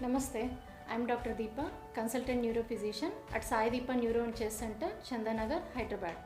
Namaste, I am Dr. Deepa, consultant neurophysician at Sai Deepa Neuro and Chest Center, Chandanagar, Hyderabad.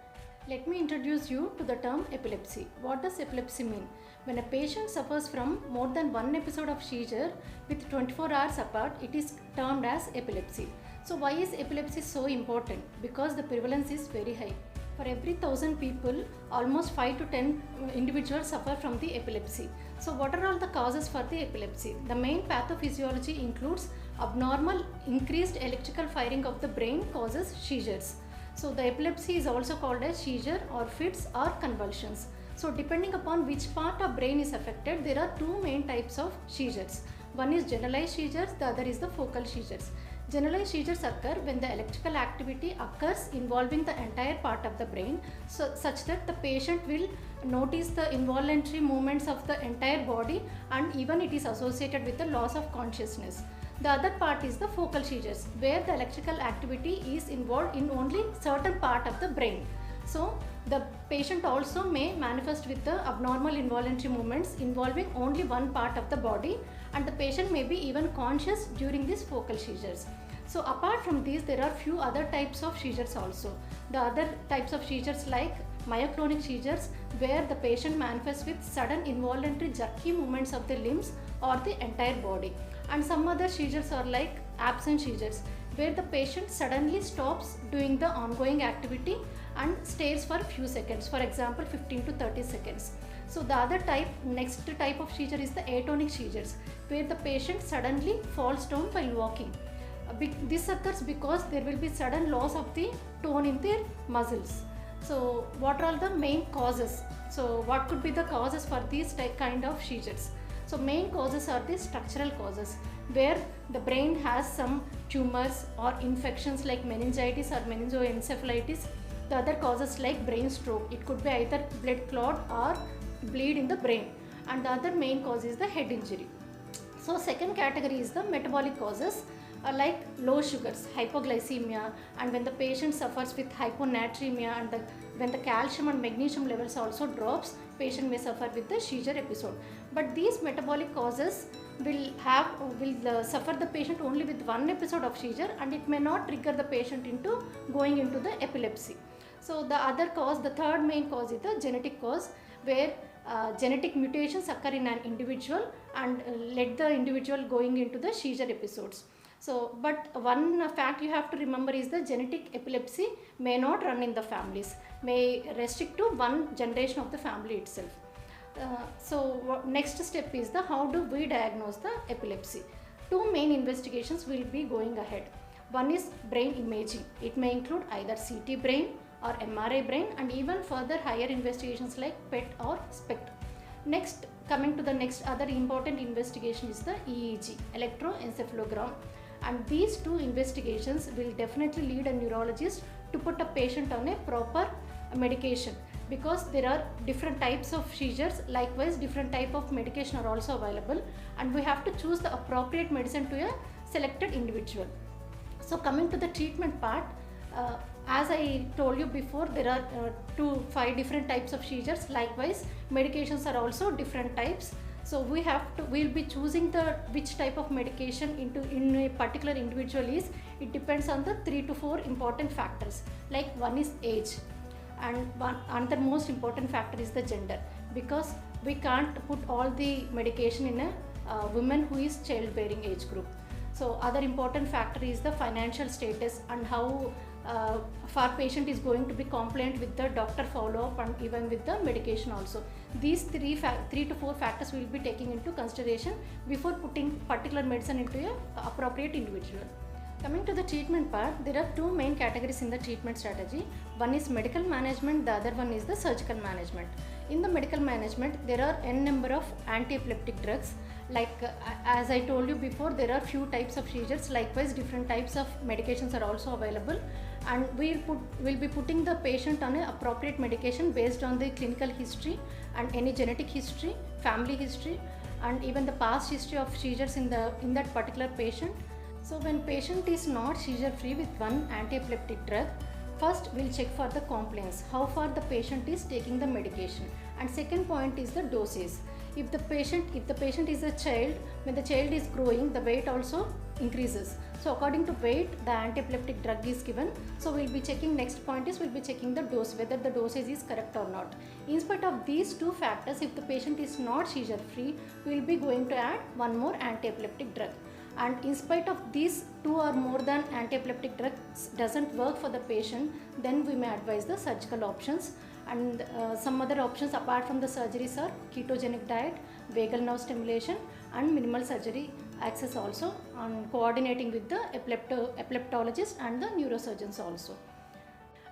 Let me introduce you to the term epilepsy. What does epilepsy mean? When a patient suffers from more than one episode of seizure with 24 hours apart, it is termed as epilepsy. So why is epilepsy so important? Because the prevalence is very high. For every 1,000 people, almost 5 to 10 individuals suffer from the epilepsy. So what are all the causes for the epilepsy? The main pathophysiology includes abnormal increased electrical firing of the brain causes seizures. So the epilepsy is also called as seizure or fits or convulsions. So depending upon which part of brain is affected, there are two main types of seizures. One is generalized seizures, the other is the focal seizures. Generalized seizures occur when the electrical activity occurs involving the entire part of the brain, such that the patient will notice the involuntary movements of the entire body, and even it is associated with the loss of consciousness. The other part is the focal seizures, where the electrical activity is involved in only certain part of the brain. So the patient also may manifest with the abnormal involuntary movements involving only one part of the body, and the patient may be even conscious during these focal seizures. So apart from these, there are few other types of seizures also. The other types of seizures like myoclonic seizures, where the patient manifests with sudden involuntary jerky movements of the limbs or the entire body. And some other seizures are like absent seizures, where the patient suddenly stops doing the ongoing activity and stays for a few seconds, for example 15 to 30 seconds. So the other next type of seizure is the atonic seizures, where the patient suddenly falls down while walking. This occurs because there will be sudden loss of the tone in their muscles. So what are all the main causes? So what could be the causes for these kind of seizures? So main causes are the structural causes, where the brain has some tumors or infections like meningitis or meningoencephalitis. The other causes like brain stroke, it could be either blood clot or bleed in the brain, and the other main cause is the head injury. So second category is the metabolic causes, like low sugars, hypoglycemia, and when the patient suffers with hyponatremia, and when the calcium and magnesium levels also drops, patient may suffer with the seizure episode. But these metabolic causes will suffer the patient only with one episode of seizure, and it may not trigger the patient into going into the epilepsy. So the other cause, the third main cause, is the genetic cause, where genetic mutations occur in an individual and let the individual going into the seizure episodes. So, but one fact you have to remember is the genetic epilepsy may not run in the families, may restrict to one generation of the family itself. So next step is the how do we diagnose the epilepsy. Two main investigations will be going ahead. One is brain imaging. It may include either CT brain or MRI brain, and even further higher investigations like PET or SPECT. Next, coming to the next other important investigation is the EEG, electroencephalogram. And these two investigations will definitely lead a neurologist to put a patient on a proper medication, because there are different types of seizures. Likewise, different type of medication are also available, and we have to choose the appropriate medicine to a selected individual. So coming to the treatment part, as I told you before, there are 5 different types of seizures. Likewise, medications are also different types. So we'll be choosing which type of medication in a particular individual is, it depends on the 3 to 4 important factors. Like one is age, and another most important factor is the gender, because we can't put all the medication in a woman who is childbearing age group. So other important factor is the financial status, and how far patient is going to be compliant with the doctor follow-up, and even with the medication also. These 3 to 4 factors will be taking into consideration before putting particular medicine into a appropriate individual. Coming to the treatment part, there are 2 main categories in the treatment strategy. One is medical management, the other one is the surgical management. In the medical management, there are n number of anti-epileptic drugs. Like as I told you before, there are few types of seizures. Likewise, different types of medications are also available, and we'll be putting the patient on an appropriate medication based on the clinical history and any genetic history, family history, and even the past history of seizures in that particular patient. So when patient is not seizure free with one anti-epileptic drug, first we'll check for the compliance, how far the patient is taking the medication, and second point is the dosage. If the patient is a child, when the child is growing, the weight also increases. So according to weight, the anti-epileptic drug is given. So we'll be checking, next point is we'll be checking the dose, whether the dosage is correct or not. In spite of these two factors, if the patient is not seizure free, we'll be going to add one more anti-epileptic drug. And in spite of these two or more than anti-epileptic drugs doesn't work for the patient, then we may advise the surgical options. And some other options apart from the surgeries are ketogenic diet, vagal nerve stimulation, and minimal surgery access also, on coordinating with the epileptologist and the neurosurgeons also.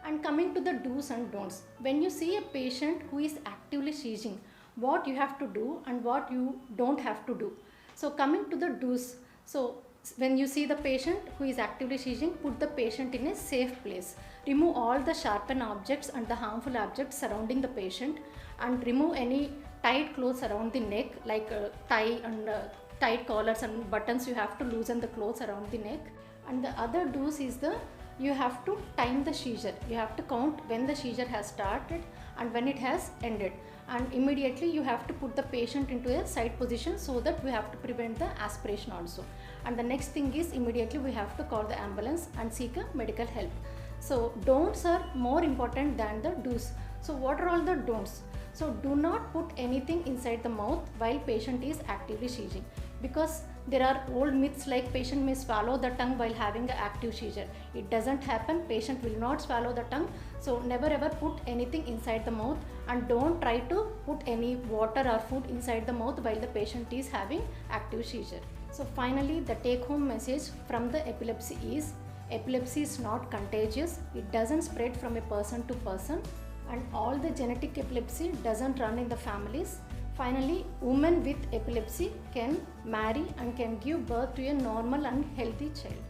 And coming to the do's and don'ts, when you see a patient who is actively seizing, what you have to do and what you don't have to do. So coming to the do's, so when you see the patient who is actively seizing, put the patient in a safe place. Remove all the sharpened objects and the harmful objects surrounding the patient, and remove any tight clothes around the neck, like tie and tight collars and buttons. You have to loosen the clothes around the neck. And the other do's is you have to time the seizure. You have to count when the seizure has started and when it has ended, and immediately you have to put the patient into a side position, so that we have to prevent the aspiration also. And the next thing is, immediately we have to call the ambulance and seek a medical help. So don'ts are more important than the do's. So what are all the don'ts? So do not put anything inside the mouth while patient is actively seizing, because there are old myths like patient may swallow the tongue while having an active seizure. It doesn't happen. Patient will not swallow the tongue. So never ever put anything inside the mouth, and don't try to put any water or food inside the mouth while the patient is having active seizure. So finally, the take home message from the epilepsy is, epilepsy is not contagious. It doesn't spread from a person to person, and all the genetic epilepsy doesn't run in the families. Finally, women with epilepsy can marry and can give birth to a normal and healthy child.